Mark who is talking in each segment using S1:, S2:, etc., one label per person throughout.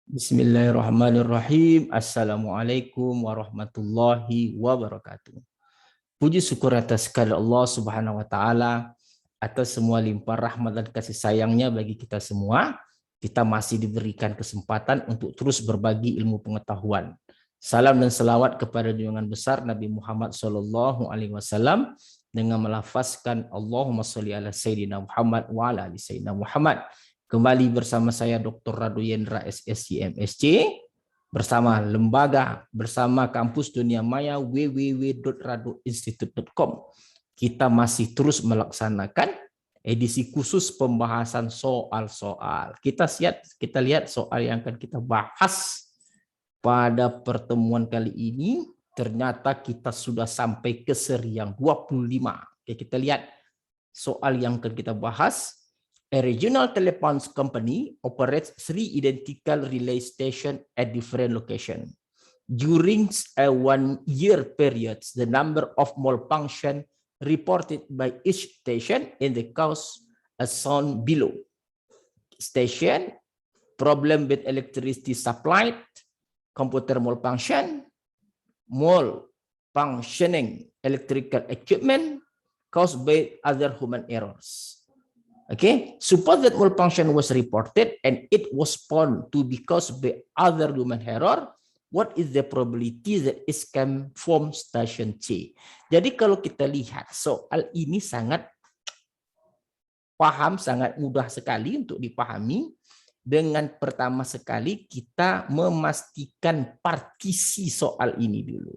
S1: Bismillahirrahmanirrahim. Assalamualaikum warahmatullahi wabarakatuh. Puji syukur atas sekali Allah Subhanahu wa taala atas semua limpah rahmat dan kasih sayangnya bagi kita semua. Kita masih diberikan kesempatan untuk terus berbagi ilmu pengetahuan. Salam dan selawat kepada junjungan besar Nabi Muhammad sallallahu alaihi wasallam dengan melafazkan Allahumma sholli ala sayyidina Muhammad wa ala ali sayyidina Muhammad. Kembali bersama saya Dr. Radu Yendra SSC MSc bersama lembaga, bersama kampus dunia maya www.raduinstitute.com. Kita masih terus melaksanakan edisi khusus pembahasan soal-soal. Kita lihat soal yang akan kita bahas pada pertemuan kali ini. Ternyata kita sudah sampai ke seri yang 25. Oke, kita lihat soal yang akan kita bahas. A regional telephone company operates 3 identical relay stations at different locations. During a 1-year period, the number of malfunction reported by each station in the cause as shown below. Station, problem with electricity supply, computer malfunction, malfunctioning electrical equipment caused by other human errors. Okay, suppose that malfunction was reported and it was found to be caused by other human error. What is the probability that it came from station C? Jadi kalau kita lihat soal ini sangat mudah sekali untuk dipahami. Dengan pertama sekali kita memastikan partisi soal ini dulu.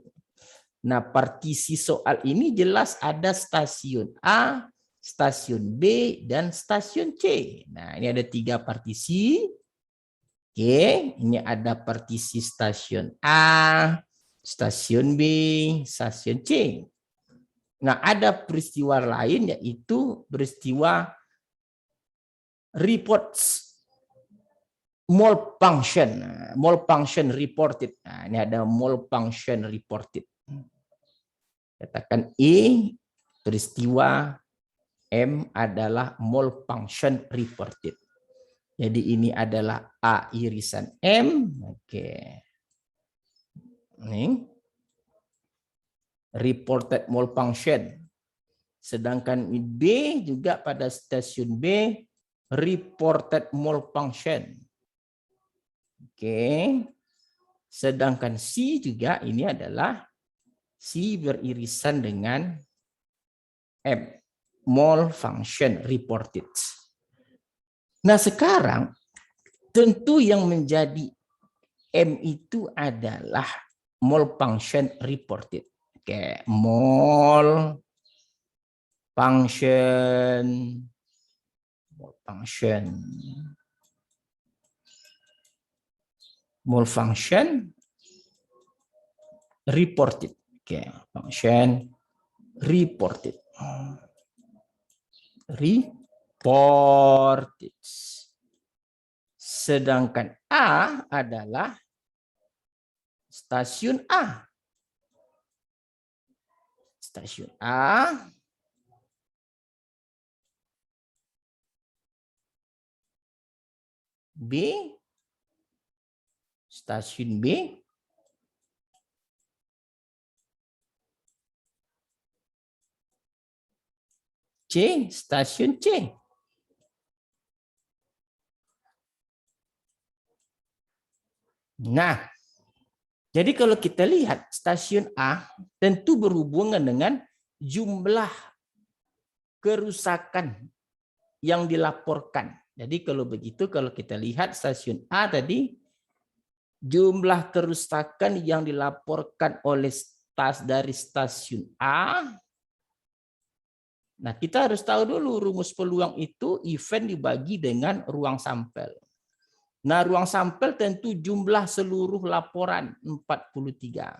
S1: Nah, partisi soal ini jelas ada stasiun A, stasiun B, dan stasiun C. Nah, ini ada 3 partisi. Oke, ini ada partisi stasiun A, stasiun B, stasiun C. Nah, ada peristiwa lain yaitu peristiwa reports malfunction. Malfunction reported. Nah, ini ada malfunction reported. Katakan E, peristiwa M adalah malfunction reported. Jadi ini adalah A irisan M. Oke. Ini reported malfunction. Sedangkan B juga pada stasiun B reported malfunction. Oke. Sedangkan C juga ini adalah C beririsan dengan M. Malfunction reported. Nah, sekarang tentu yang menjadi M itu adalah malfunction reported. Oke, malfunction reported. Oke, function reported. Sedangkan A adalah stasiun A. Stasiun A B, stasiun B, C, stasiun C. Nah, jadi kalau kita lihat stasiun A tentu berhubungan dengan jumlah kerusakan yang dilaporkan. Jadi kalau begitu, kalau kita lihat stasiun A tadi, jumlah kerusakan yang dilaporkan oleh dari stasiun A. Nah, kita harus tahu dulu rumus peluang itu event dibagi dengan ruang sampel. Nah, ruang sampel tentu jumlah seluruh laporan 43.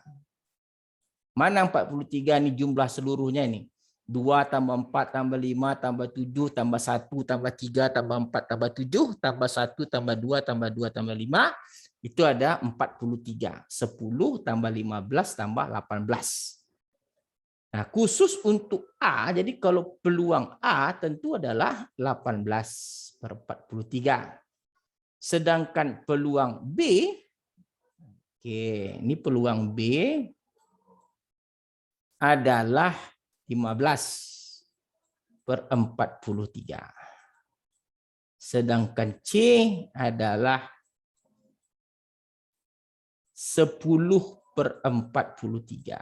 S1: Mana 43 ini jumlah seluruhnya ini? 2 tambah 4 tambah 5 tambah 7 tambah 1 tambah 3 tambah 4 tambah 7 tambah 1 tambah 2 tambah 2 tambah 5. Itu ada 43. 10 tambah 15 tambah 18. Nah, khusus untuk A, jadi kalau peluang A tentu adalah 18/43. Sedangkan peluang B, oke, ini peluang B adalah 15/43. Sedangkan C adalah 10/43.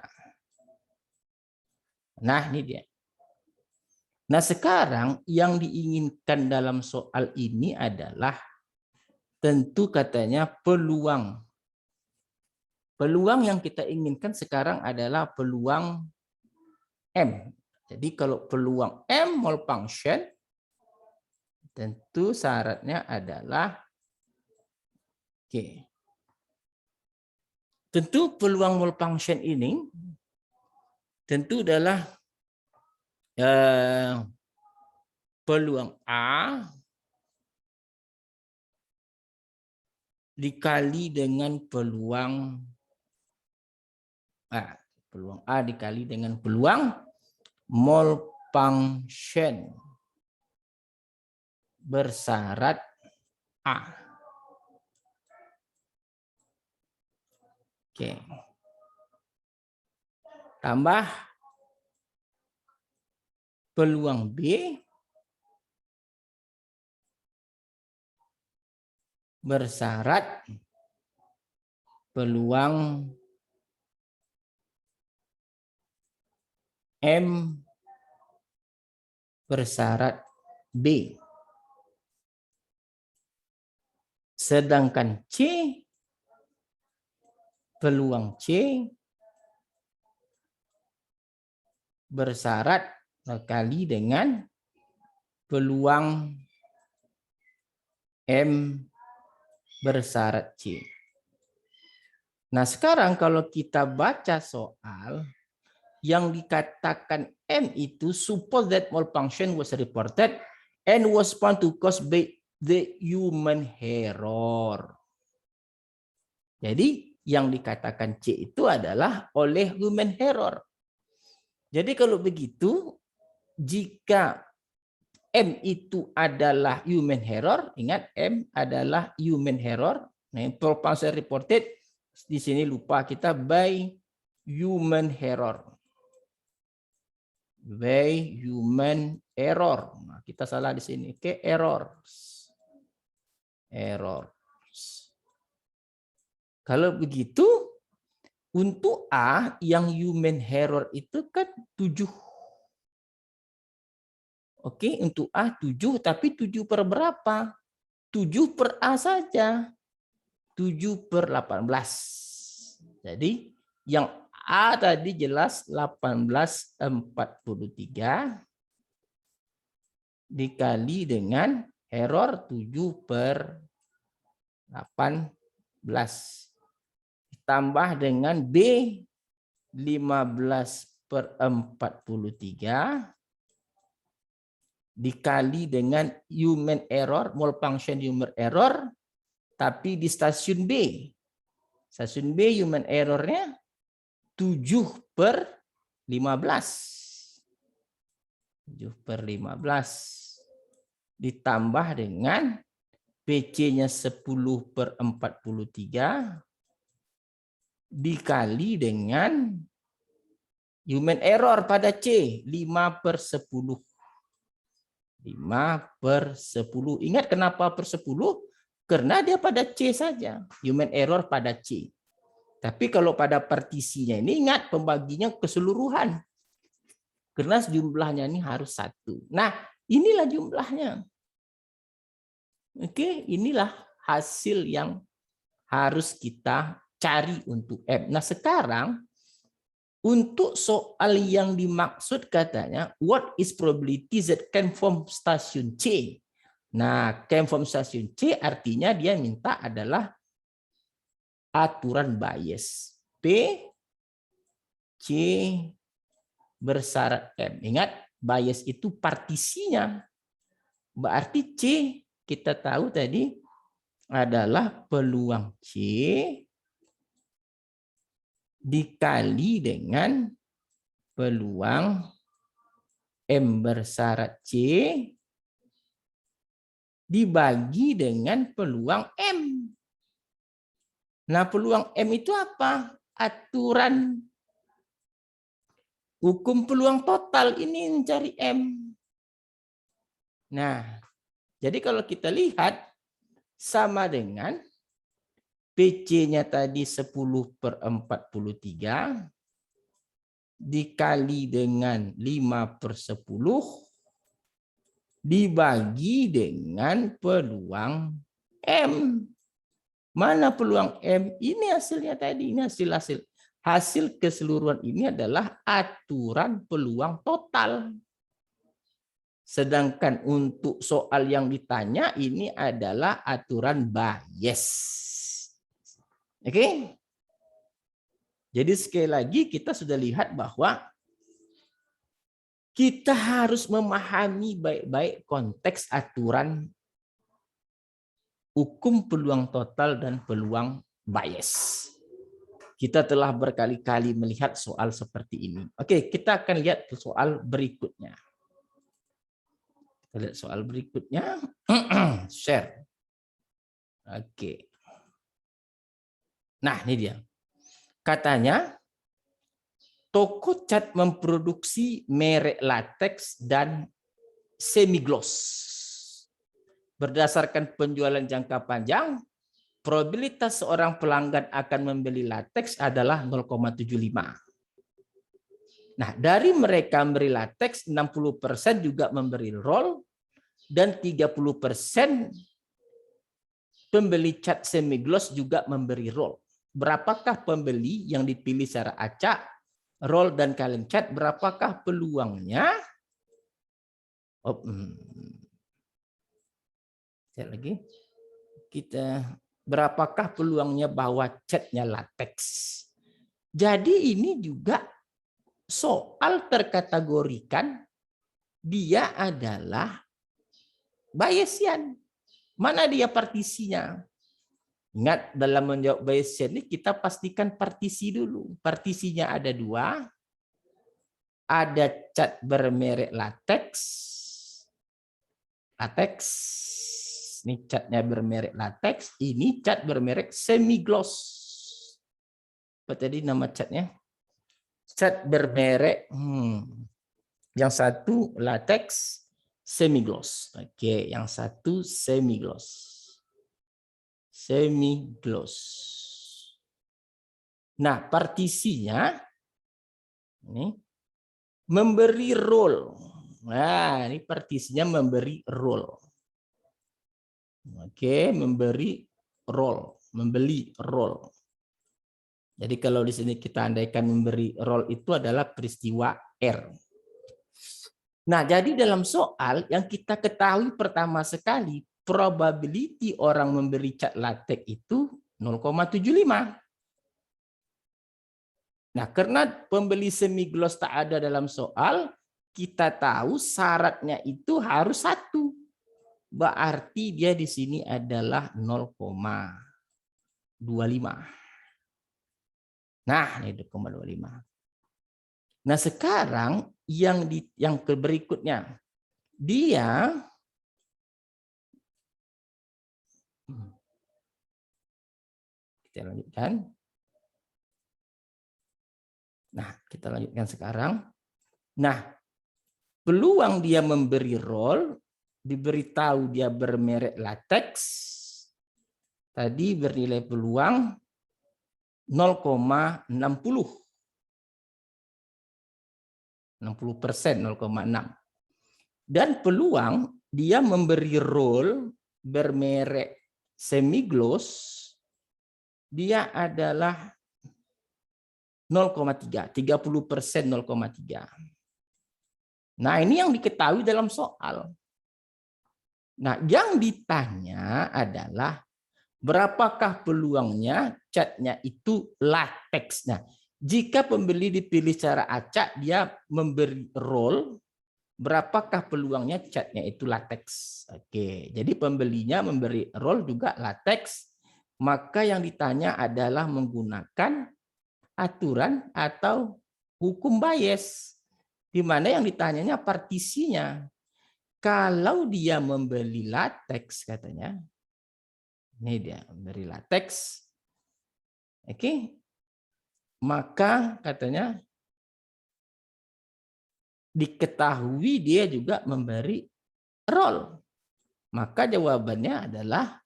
S1: Nah, ini dia. Nah, sekarang yang diinginkan dalam soal ini adalah tentu katanya peluang. Peluang yang kita inginkan sekarang adalah peluang M. Jadi kalau peluang M mole function, tentu syaratnya adalah oke. Tentu peluang mole function ini tentu adalah peluang A dikali dengan peluang A dikali dengan peluang mole function bersyarat A. Oke. Tambah peluang B bersyarat peluang M bersyarat B. Sedangkan C, peluang C bersyarat kali dengan peluang M bersyarat C. Nah, sekarang kalau kita baca soal yang dikatakan M itu suppose that mole function was reported and was found to cause by the human error. Jadi yang dikatakan C itu adalah oleh human error. Jadi kalau begitu, jika M itu adalah human error, ingat M adalah human error. Nah, mole function reported di sini lupa kita by human error. By human error. Nah, kita salah di sini. Oke, errors. Errors. Kalau begitu, untuk A yang human error itu kan 7. Oke, untuk A 7, tapi 7 per berapa? 7 per A saja. 7/18. Jadi yang A tadi jelas 18/43 dikali dengan error 7/18. Ditambah dengan B 15/43 dikali dengan human error, mole function human error, tapi di stasiun B. Stasiun B human errornya 7/15. 7/15 ditambah dengan PC-nya 10/43 dikali dengan human error pada C 5/10. 5/10. Ingat kenapa per 10? Karena dia pada C saja. Human error pada C. Tapi kalau pada partisinya ini ingat pembaginya keseluruhan. Karena jumlahnya ini harus 1. Nah, inilah jumlahnya. Oke, inilah hasil yang harus kita cari untuk M. Nah, sekarang untuk soal yang dimaksud katanya, what is probability that came from stasiun C? Nah, came from stasiun C artinya dia minta adalah aturan bias. P, C bersyarat M. Ingat, bias itu partisinya. Berarti C kita tahu tadi adalah peluang C dikali dengan peluang M bersyarat C dibagi dengan peluang M. Nah, peluang M itu apa? Aturan hukum peluang total ini mencari M. Nah, jadi kalau kita lihat sama dengan PC-nya tadi 10/43 dikali dengan 5/10 dibagi dengan peluang M. Mana peluang M? Ini hasilnya tadi, ini hasil keseluruhan ini adalah aturan peluang total. Sedangkan untuk soal yang ditanya ini adalah aturan bias. Oke? Jadi sekali lagi kita sudah lihat bahwa kita harus memahami baik-baik konteks aturan hukum peluang total dan peluang bias. Kita telah berkali-kali melihat soal seperti ini. Oke, kita akan lihat soal berikutnya. Kita lihat soal berikutnya. Share. Oke. Nah, ini dia. Katanya, toko cat memproduksi merek latex dan semi-gloss. Berdasarkan penjualan jangka panjang, probabilitas seorang pelanggan akan membeli latex adalah 0,75. Nah, dari mereka memberi latex, 60% juga memberi roll, dan 30% pembeli cat semi-gloss juga memberi roll. Berapakah pembeli yang dipilih secara acak, roll, dan kaleng cat? Berapakah peluangnya? Lihat lagi. Berapakah peluangnya bahwa catnya latex? Jadi ini juga soal terkategorikan dia adalah Bayesian. Mana dia partisinya? Ingat, dalam menjawab Bayesian ini kita pastikan partisi dulu. Partisinya ada dua. Ada cat bermerek latex. Ini catnya bermerek latex. Ini cat bermerek semi-gloss. Apa tadi nama catnya? Cat bermerek. Yang satu latex, semi-gloss. Oke, yang satu semi-gloss. Semi-gloss. Nah, partisinya ini memberi roll. Nah, ini partisinya memberi roll. Oke, memberi roll, membeli roll. Jadi kalau di sini kita andaikan memberi roll itu adalah peristiwa R. Nah, jadi dalam soal yang kita ketahui pertama sekali, probability orang memberi cat latex itu 0,75. Nah, karena pembeli semi-gloss tak ada dalam soal, kita tahu syaratnya itu harus 1. Berarti dia di sini adalah 0,25. Nah, ini 0,25. Nah, sekarang yang berikutnya, dia kita lanjutkan. Nah, kita lanjutkan sekarang. Nah, peluang dia memberi roll, diberitahu dia bermerek latex, tadi bernilai peluang 0,60. 60%, 0,6. Dan peluang dia memberi roll bermerek semi-gloss, dia adalah 0,3, 30%, 0,3. Nah, ini yang diketahui dalam soal. Nah, yang ditanya adalah berapakah peluangnya catnya itu latex. Nah, jika pembeli dipilih secara acak, dia memberi roll, berapakah peluangnya catnya itu latex. Oke, jadi pembelinya memberi roll juga latex, maka yang ditanya adalah menggunakan aturan atau hukum bias, di mana yang ditanyanya partisinya. Kalau dia membeli latex katanya, ini dia membeli latex, oke, maka katanya diketahui dia juga memberi roll. Maka jawabannya adalah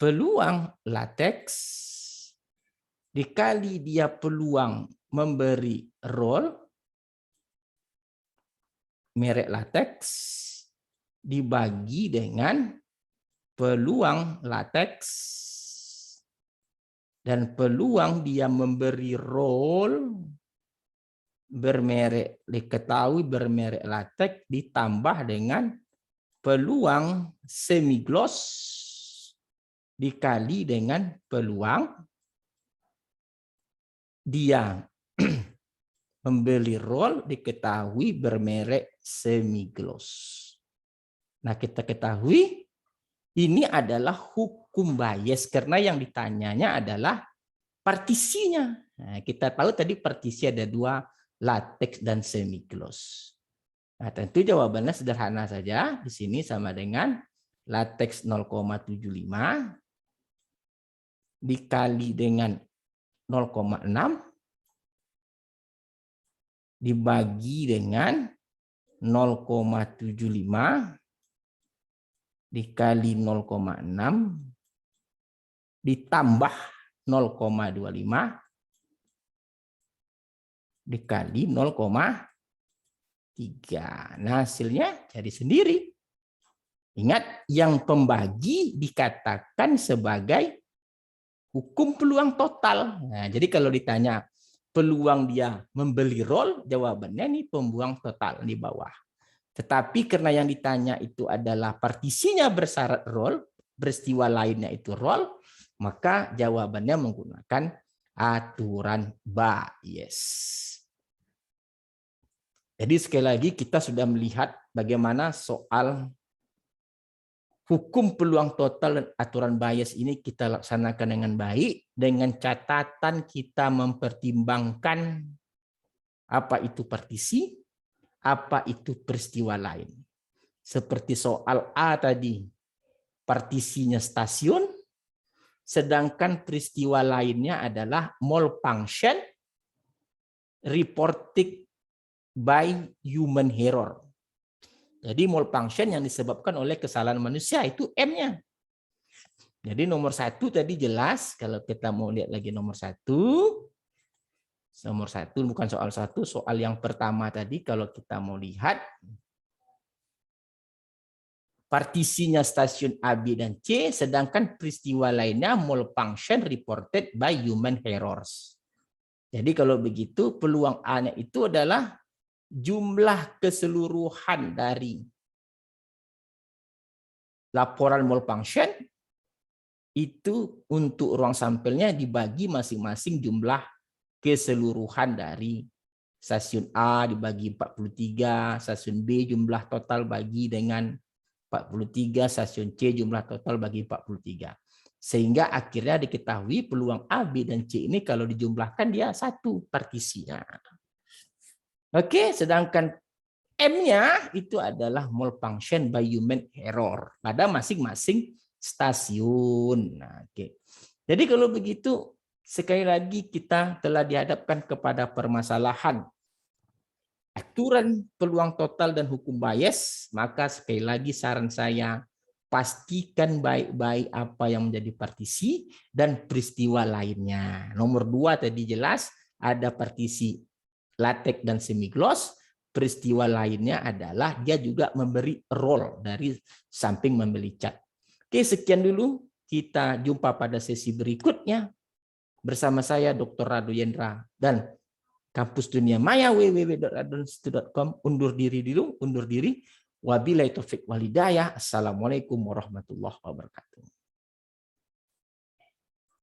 S1: peluang latex dikali dia peluang memberi roll merek latex dibagi dengan peluang latex dan peluang dia memberi roll bermerek diketahui bermerek latex ditambah dengan peluang semi gloss dikali dengan peluang dia membeli roll diketahui bermerek semi gloss. Nah, kita ketahui ini adalah hukum bias karena yang ditanyanya adalah partisinya. Nah, kita tahu tadi partisi ada dua, latex dan semi gloss. Nah, tentu jawabannya sederhana saja. Di sini sama dengan latex 0,75 dikali dengan 0,6 dibagi dengan 0,75 dikali 0,6 ditambah 0,25 dikali 0,3. Nah, hasilnya jadi sendiri. Ingat, yang pembagi dikatakan sebagai hukum peluang total. Nah, jadi kalau ditanya peluang dia membeli roll, jawabannya ini peluang total di bawah. Tetapi karena yang ditanya itu adalah partisinya bersyarat roll, peristiwa lainnya itu roll, maka jawabannya menggunakan aturan bias. Jadi sekali lagi kita sudah melihat bagaimana soal hukum peluang total dan aturan bias ini kita laksanakan dengan baik, dengan catatan kita mempertimbangkan apa itu partisi, apa itu peristiwa lain. Seperti soal A tadi, partisinya stasiun, sedangkan peristiwa lainnya adalah mole function reported by human error. Jadi mole function yang disebabkan oleh kesalahan manusia itu M-nya. Jadi nomor 1 tadi jelas, kalau kita mau lihat lagi nomor 1 bukan soal 1, soal yang pertama tadi kalau kita mau lihat partisinya stasiun A, B, dan C, sedangkan peristiwa lainnya mole function reported by human errors. Jadi kalau begitu peluang A-nya itu adalah jumlah keseluruhan dari laporan mole function itu untuk ruang sampelnya dibagi masing-masing jumlah keseluruhan dari stasiun A dibagi 43, stasiun B jumlah total bagi dengan 43, stasiun C jumlah total bagi 43. Sehingga akhirnya diketahui peluang A, B, dan C ini kalau dijumlahkan dia 1 partisinya. Oke, sedangkan M-nya itu adalah mole function by human error pada masing-masing stasiun. Nah, oke. Jadi kalau begitu, sekali lagi kita telah dihadapkan kepada permasalahan aturan peluang total dan hukum bias, maka sekali lagi saran saya, pastikan baik-baik apa yang menjadi partisi dan peristiwa lainnya. Nomor 2 tadi jelas, ada partisi latex dan semi gloss, peristiwa lainnya adalah dia juga memberi roll dari samping membeli cat. Oke, sekian dulu. Kita jumpa pada sesi berikutnya bersama saya Dr. Rado Yendra dan Kampus Dunia Maya www.radioinstitut.com. Undur diri dulu, undur diri. Wabillahi taufik walhidayah. Assalamualaikum warahmatullahi wabarakatuh.